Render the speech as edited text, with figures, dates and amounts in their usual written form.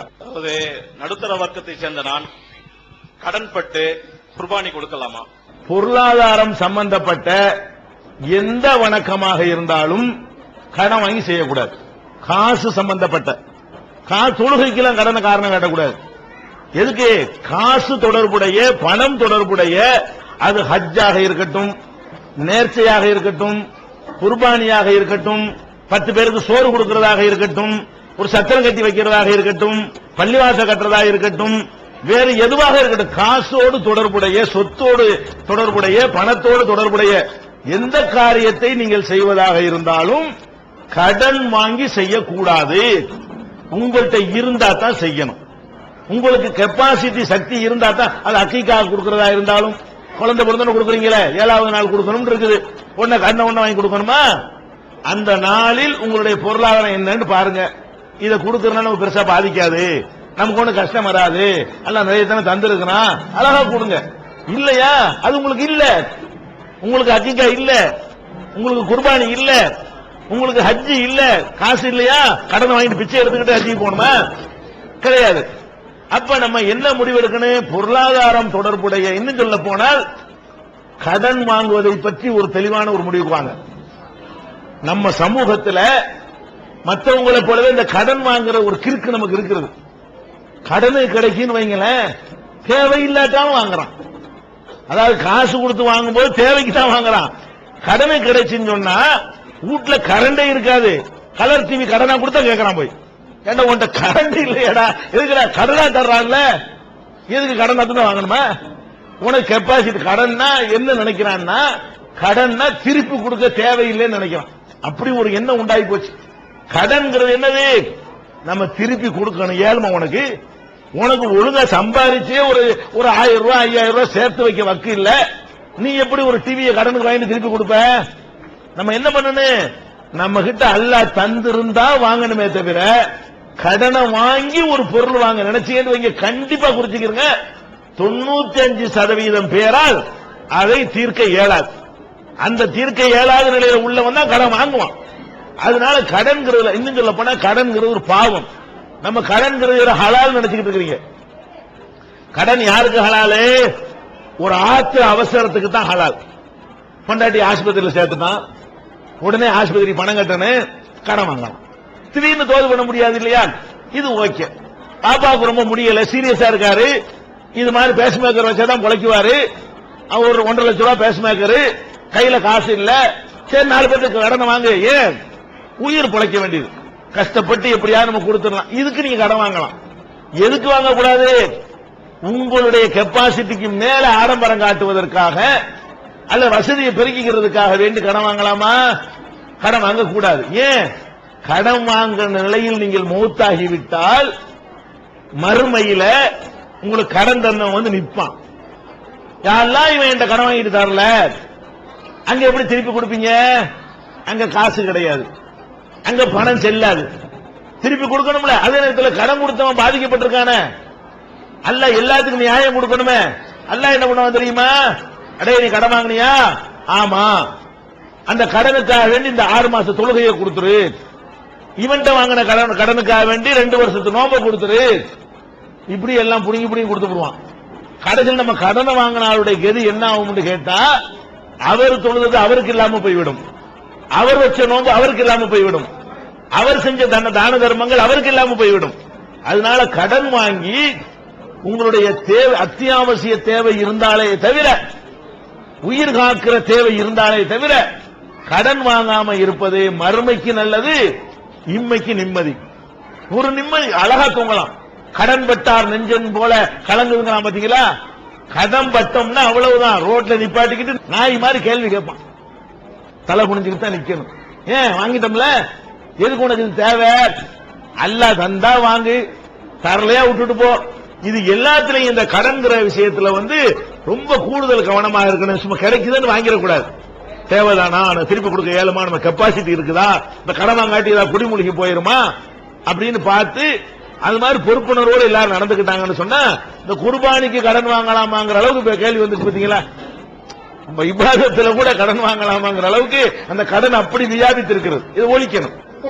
அதாவது நடுத்தர வர்க்கத்தை சேர்ந்த நான் கடன்பட்டு குர்பானி கொடுக்கலாமா? பொருளாதாரம் சம்பந்தப்பட்ட எந்த வணக்கமாக இருந்தாலும் கடன் வாங்கி செய்யக்கூடாது. காசு சம்பந்தப்பட்ட தொழுகைக்கெல்லாம் கடனை காரணம் காட்டக்கூடாது. எதுக்கு? காசு தொடர்புடைய, பணம் தொடர்புடைய, அது ஹஜ்ஜாக இருக்கட்டும், நேர்ச்சையாக இருக்கட்டும், குர்பானியாக இருக்கட்டும், 10 பேருக்கு சோறு கொடுக்கிறதாக இருக்கட்டும், ஒரு சத்திரம் கட்டி வைக்கிறதாக இருக்கட்டும், பள்ளிவாசல் கட்டுறதாக இருக்கட்டும், வேறு எதுவாக இருக்கட்டும், காசோடு தொடர்புடைய, சொத்தோடு தொடர்புடைய, பணத்தோடு தொடர்புடைய எந்த காரியத்தை நீங்கள் செய்வதாக இருந்தாலும் கடன் வாங்கி செய்யக்கூடாது. உங்கள்கிட்ட இருந்தா தான் செய்யணும். உங்களுக்கு கெப்பாசிட்டி, சக்தி இருந்தா தான். அது அக்கீக்காக கொடுக்கிறதா இருந்தாலும், குழந்தை பிறந்தன்னு கொடுக்குறீங்களே 7வது நாள் கொடுக்கணும் இருக்குது, ஒன்ன கண்ண ஒண்ணு வாங்கி கொடுக்கணுமா? அந்த நாளில் உங்களுடைய பொருளாதாரம் என்னன்னு பாருங்க. இதை கொடுக்கறதுனால நமக்கு பெருசா பாதிக்காது, நமக்கு ஒண்ணு கஷ்டம் வராது, எல்லாம் நிறைய தானே தந்திருக்கிறான், அழகா கொடுங்க. இல்லையா? அது உங்களுக்கு இல்ல, உங்களுக்கு அக்கீக்கா இல்ல, உங்களுக்கு குர்பானி இல்ல, உங்களுக்கு ஹஜ்ஜி இல்ல, காசு இல்லையா? கடனை வாங்கிட்டு பிச்சை எடுத்துக்கிட்டு ஹஜ்ஜி போகணுமா? கிடையாது. அப்ப நம்ம என்ன முடிவெடுக்கணும்? பொருளாதாரம் தொடர்புடைய, இன்னும் சொல்ல போனால் கடன் வாங்குவதை பற்றி ஒரு தெளிவான ஒரு முடிவுக்கு வாங்க. நம்ம சமூகத்தில் மற்றவங்களை போலவே இந்த கடன் வாங்குற ஒரு கிறுக்கு நமக்கு இருக்கிறது. கடனு கிடைக்குன்னு வைங்களேன், தேவையில்லாட்டாலும் வாங்குறான். அதாவது காசு கொடுத்து வாங்கும்போது தேவைக்கு தான் வாங்குறான். கடனு கிடைச்சுன்னு சொன்னா வீட்டுல கரண்டே இருக்காது, கலர் டிவி கடனா கொடுத்தா கேட்கறான் போய், ஏண்டா உன்ட்ட கரண்ட் இல்லையடா, எதுக்குடா கடனா தர்றான்ல, எதுக்கு கடன் தான் வாங்கணுமா? உனக்கு கெப்பாசிட்டி. கடன்னா என்ன நினைக்கிறான்னா, கடன்னா திருப்பி கொடுக்க தேவையில்லைன்னு நினைக்கிறான். அப்படி ஒரு எண்ணம் உண்டாகி போச்சு. கடன்கிறது என்னது? நம்ம திருப்பி கொடுக்கணும். ஏழ்மை உனக்கு ஒழுங்கா சம்பாதிச்சே ஒரு 1000 ரூபாய் 5000 ரூபாய் சேர்த்து வைக்க வக்கு இல்ல, நீ எப்படி ஒரு டிவியை கடனுக்கு வாங்கி திருப்பி கொடுப்ப? நம்ம என்ன பண்ணணும்? நம்ம கிட்ட அல்லாஹ் தந்திருந்தா வாங்கணுமே தவிர, கடனை வாங்கி ஒரு பொருள் வாங்க நினைச்சீங்கன்னு வைங்க, கண்டிப்பா குறிச்சுக்கிறங்க, 95% பேரால் அதை தீர்க்க இயலாது. அந்த தீர்க்க இயலாத நிலையில உள்ளவன் தான் கடன் வாங்குவான். அதனால கடன்கிறது, இன்னும் சொல்ல போனா கடன்கிறது ஒரு பாவம். நம்ம கடன்கிறது ஹலால் நினைச்சுக்கிட்டு இருக்கிறீங்க. கடன் யாருக்கு ஹலாலு? ஒரு ஆத்திர அவசரத்துக்கு தான் ஹலால். பொண்டாட்டி ஆஸ்பத்திரியில் சேர்த்துட்டான், உடனே ஆஸ்பத்திரி பணம் கட்டணும், கடன் வாங்கலாம். திடீர்னு தோது பண்ண முடியாது இல்லையா? இது ஓகே. பாப்பாவுக்கு ரொம்ப முடியல, சீரியஸா இருக்காரு, இது மாதிரி பேஸ்மேக்கர் வச்சாதான் பொழைக்குவாரு, அவர் 1.5 லட்சம் ரூபாய் பேஸ்மேக்கர், கையில காசு இல்ல, சரி 4 பேருக்கு கடனை வாங்க. ஏன்? உயிர் பொழைக்க வேண்டியது, கஷ்டப்பட்டு எப்படியாவது நம்ம கொடுத்துடலாம். இதுக்கு நீங்க கடன் வாங்கலாம். எதுக்கு வாங்கக்கூடாது? உங்களுடைய கெப்பாசிட்டிக்கு மேல ஆடம்பரம் காட்டுவதற்காக அல்ல வசதியை பெருக்கிக்கிறதுக்காக வேண்டி கடன் வாங்கலாமா? கடன் வாங்கக்கூடாது. ஏன்? கடன் வாங்குற நிலையில் நீங்கள் மௌத்தாகிவிட்டால் மறுமையில உங்களுக்கு கடன் தந்தவன் வந்து நிற்பான். யாரெல்லாம் இவன் என்கிட்ட கடன் வாங்கிட்டு தரல, அங்க எப்படி திருப்பி கொடுப்பீங்க? அங்க காசு கிடையாது, அங்க பணம் செல்லாது, திருப்பி கொடுக்கணும்ல. அதே நேரத்தில் கடன் கொடுத்தவன் பாதிக்கப்பட்டிருக்கானே, அல்ல எல்லாத்துக்கும் நியாயம் கொடுக்கணுமே. அல்ல என்ன பண்ணுவான் தெரியுமா? அடே நீ கடன் வாங்கினியா? ஆமா, அந்த கடனுக்காக வேண்டி இந்த 6 மாச தொழுகையை கொடுத்துரு, இவன்ட்ட வாங்கின கடனுக்காக வேண்டி 2 வருஷத்து நோம்பை கொடுத்துரு, இப்படி எல்லாம் புடுங்கி கொடுத்து விடுவான். கடைசியில் நம்ம கடனை வாங்கின ஆளுடைய கதி என்ன ஆகும் கேட்டா, அவர் தொழுது அவருக்கு இல்லாம போய்விடும், அவர் வச்ச நோம்பு அவருக்கு இல்லாம போய்விடும், அவர் செஞ்ச தான தர்மங்கள் அவருக்கு இல்லாம போய்விடும். அதனால கடன் வாங்கி உங்களுடைய தேவை, அத்தியாவசிய தேவை இருந்தாலே தவிர, உயிர் காக்கிற தேவை இருந்தாலே தவிர கடன் வாங்காம இருப்பது மறுமைக்கு நல்லது, இம்மைக்கு நிம்மதி. ஒரு நிம்மதி, அழகா தூங்கலாம். கடன் பட்டார் நெஞ்சன் போல கலங்குதுங்களாம் பாத்தீங்களா? கடன் பட்டோம்னா அவ்வளவுதான், ரோட்ல நிப்பாட்டிக்கிட்டு நாய் மாதிரி கேள்வி கேட்பான், தலை குனிஞ்சுக்கிட்டு தான் நிக்கணும். ஏன் வாங்கிட்டோம்ல, எதுக்கு உனக்கு இது தேவை? அல்லாஹ் தந்தா வாங்கு, தரலையா விட்டுட்டு போ. இது எல்லாத்திலையும் இந்த கடன்கிற விஷயத்துல வந்து ரொம்ப கூடுதல் கவனமாக இருக்கணும். சும்மா கிடைக்குதுன்னு வாங்கிடக்கூடாது. தேவைதானா, திருப்பி கொடுக்க இயலுமா, நம்ம கெப்பாசிட்டி இருக்குதா, இந்த கடன் வாங்காட்டி ஏதாவது குடிமூழ்கி போயிருமா அப்படின்னு பார்த்து அது மாதிரி பொறுப்புணர்வோடு எல்லாரும் நடந்துக்கிட்டாங்கன்னு சொன்னா இந்த குர்பானிக்கு கடன் வாங்கலாமாங்கிற அளவுக்கு கேள்வி வந்துச்சு பாத்தீங்களா? இபாதத்துல கூட கடன் வாங்கலாமாங்கிற அளவுக்கு அந்த கடன் அப்படி வியாபித்து இருக்கிறது. இது ஒழிக்கணும்.